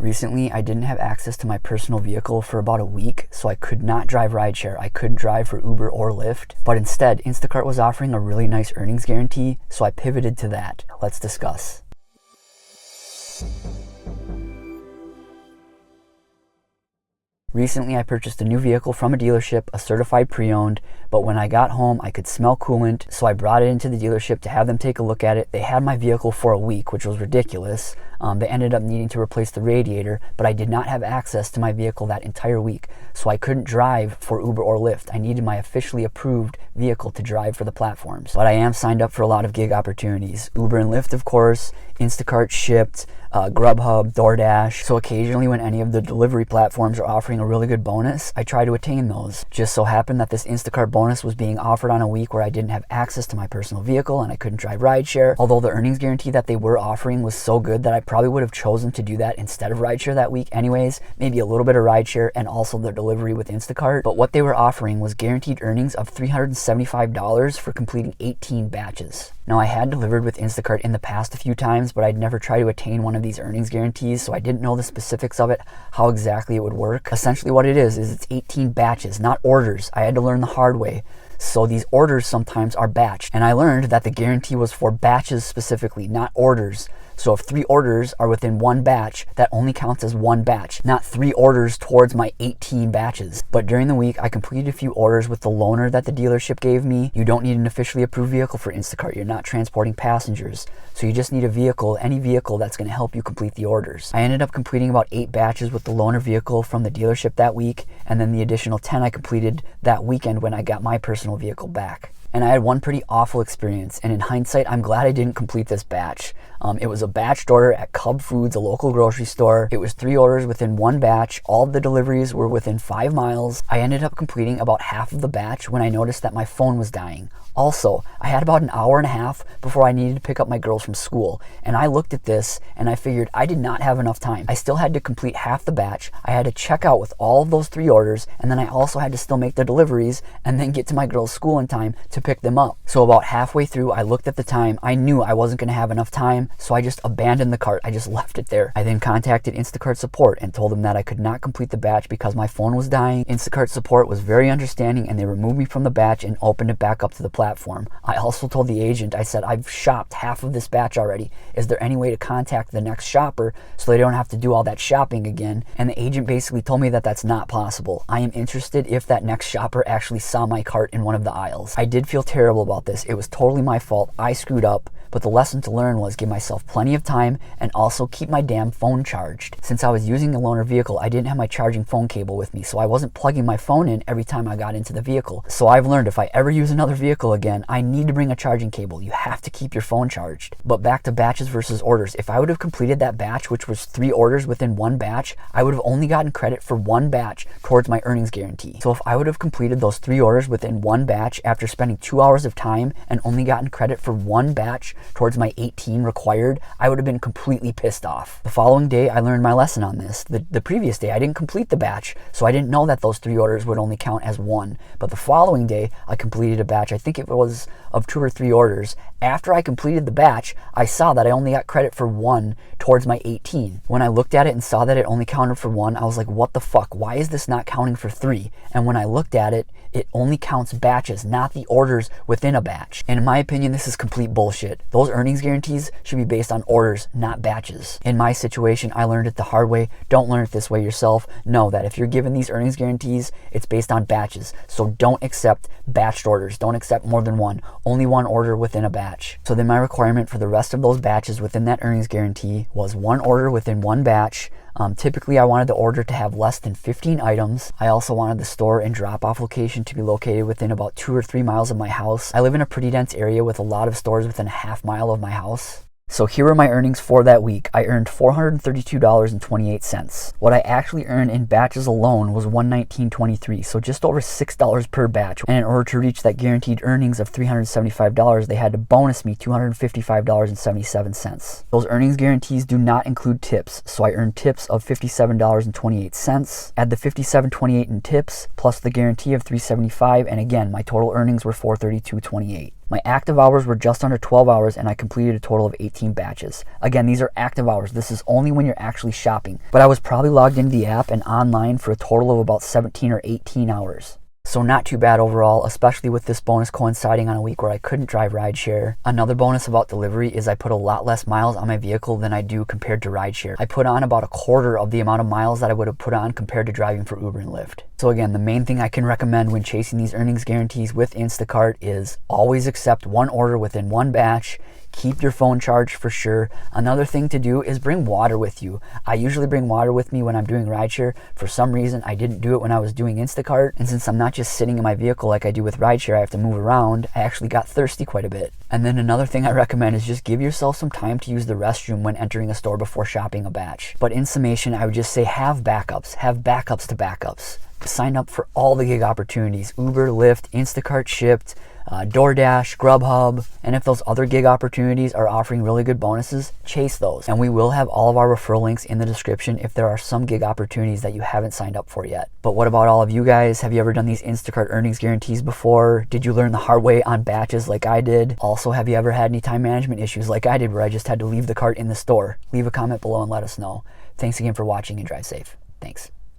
Recently, I didn't have access to my personal vehicle for about a week, so I could not drive RideShare. I couldn't drive for Uber or Lyft, but instead, Instacart was offering a really nice earnings guarantee, so I pivoted to that. Let's discuss. Recently, I purchased a new vehicle from a dealership, a certified pre-owned, but when I got home, I could smell coolant, so I brought it into the dealership to have them take a look at it. They had my vehicle for a week, which was ridiculous. They ended up needing to replace the radiator, but I did not have access to my vehicle that entire week, so I couldn't drive for Uber or Lyft. I needed my officially approved vehicle to drive for the platforms. But I am signed up for a lot of gig opportunities. Uber and Lyft, of course, Instacart Shipped, Grubhub, Doordash. So occasionally when any of the delivery platforms are offering a really good bonus, I try to attain those. Just so happened that this Instacart bonus was being offered on a week where I didn't have access to my personal vehicle and I couldn't drive RideShare. Although the earnings guarantee that they were offering was so good that I probably would have chosen to do that instead of RideShare that week anyways. Maybe a little bit of RideShare and also the delivery with Instacart. But what they were offering was guaranteed earnings of $375 for completing 18 batches. Now, I had delivered with Instacart in the past a few times, but I'd never tried to attain one of these earnings guarantees, so I didn't know the specifics of it, how exactly it would work. Essentially what it is it's 18 batches, not orders. I had to learn the hard way. So these orders sometimes are batched, and I learned that the guarantee was for batches specifically, not orders. So if 3 orders are within one batch, that only counts as one batch, not 3 orders towards my 18 batches. But during the week, I completed a few orders with the loaner that the dealership gave me. You don't need an officially approved vehicle for Instacart. You're not transporting passengers. So you just need a vehicle, any vehicle that's going to help you complete the orders. I ended up completing about 8 batches with the loaner vehicle from the dealership that week, and then the additional 10 I completed that weekend when I got my personal vehicle back. And I had one pretty awful experience, and in hindsight, I'm glad I didn't complete this batch. It was a batched order at Cub Foods, a local grocery store. It was 3 orders within one batch. All of the deliveries were within 5 miles. I ended up completing about half of the batch when I noticed that my phone was dying. Also, I had about an hour and a half before I needed to pick up my girls from school, and I looked at this and I figured I did not have enough time. I still had to complete half the batch. I had to check out with all of those 3 orders, and then I also had to still make the deliveries and then get to my girls' school in time to pick them up. So about halfway through, I looked at the time. I knew I wasn't going to have enough time, so I just abandoned the cart. I just left it there. I then contacted Instacart support and told them that I could not complete the batch because my phone was dying. Instacart support was very understanding, and they removed me from the batch and opened it back up to the platform. I also told the agent, I said, I've shopped half of this batch already. Is there any way to contact the next shopper so they don't have to do all that shopping again? And the agent basically told me that that's not possible. I am interested if that next shopper actually saw my cart in one of the aisles. I did feel terrible about this. It was totally my fault. I screwed up. But the lesson to learn was give myself plenty of time and also keep my damn phone charged. Since I was using the loaner vehicle, I didn't have my charging phone cable with me, so I wasn't plugging my phone in every time I got into the vehicle. So I've learned if I ever use another vehicle again, I need to bring a charging cable. You have to keep your phone charged. But back to batches versus orders. If I would have completed that batch, which was 3 orders within one batch, I would have only gotten credit for one batch towards my earnings guarantee. So if I would have completed those 3 orders within one batch after spending 2 hours of time and only gotten credit for one batch towards my 18 required, I would have been completely pissed off. The following day, I learned my lesson on this. The previous day, I didn't complete the batch, so I didn't know that those 3 orders would only count as one. But the following day, I completed a batch, I think it was of 2 or 3 orders. After I completed the batch, I saw that I only got credit for 1 towards my 18. When I looked at it and saw that it only counted for 1, I was like, what the fuck? Why is this not counting for 3? And when I looked at it, it only counts batches, not the orders within a batch. And in my opinion, this is complete bullshit. Those earnings guarantees should be based on orders, not batches. In my situation, I learned it the hard way. Don't learn it this way yourself. Know that if you're given these earnings guarantees, it's based on batches. So don't accept batched orders. Don't accept more than one. Only one order within a batch. So then my requirement for the rest of those batches within that earnings guarantee was 1 order within one batch. Typically, I wanted the order to have less than 15 items. I also wanted the store and drop-off location to be located within about 2 or 3 miles of my house. I live in a pretty dense area with a lot of stores within a half mile of my house. So here are my earnings for that week. I earned $432.28. What I actually earned in batches alone was $119.23, so just over $6 per batch. And in order to reach that guaranteed earnings of $375, they had to bonus me $255.77. Those earnings guarantees do not include tips, so I earned tips of $57.28. Add the $57.28 in tips plus the guarantee of $375, and again, my total earnings were $432.28. My active hours were just under 12 hours and I completed a total of 18 batches. Again, these are active hours. This is only when you're actually shopping. But I was probably logged into the app and online for a total of about 17 or 18 hours. So not too bad overall, especially with this bonus coinciding on a week where I couldn't drive rideshare. Another bonus about delivery is I put a lot less miles on my vehicle than I do compared to rideshare. I put on about a quarter of the amount of miles that I would have put on compared to driving for Uber and Lyft. So again, the main thing I can recommend when chasing these earnings guarantees with Instacart is always accept one order within one batch. Keep your phone charged for sure. Another thing to do is bring water with you. I usually bring water with me when I'm doing rideshare. For some reason, I didn't do it when I was doing Instacart. And since I'm not just sitting in my vehicle like I do with rideshare, I have to move around, I actually got thirsty quite a bit. And then another thing I recommend is just give yourself some time to use the restroom when entering a store before shopping a batch. But in summation, I would just say have backups. Have backups to backups. Sign up for all the gig opportunities, Uber, Lyft, Instacart Shipped, Doordash, Grubhub, and if those other gig opportunities are offering really good bonuses, chase those. And we will have all of our referral links in the description if there are some gig opportunities that you haven't signed up for yet. But what about all of you guys? Have you ever done these Instacart earnings guarantees before? Did you learn the hard way on batches like I did? Also, have you ever had any time management issues like I did where I just had to leave the cart in the store? Leave a comment below and let us know. Thanks again for watching and drive safe. Thanks.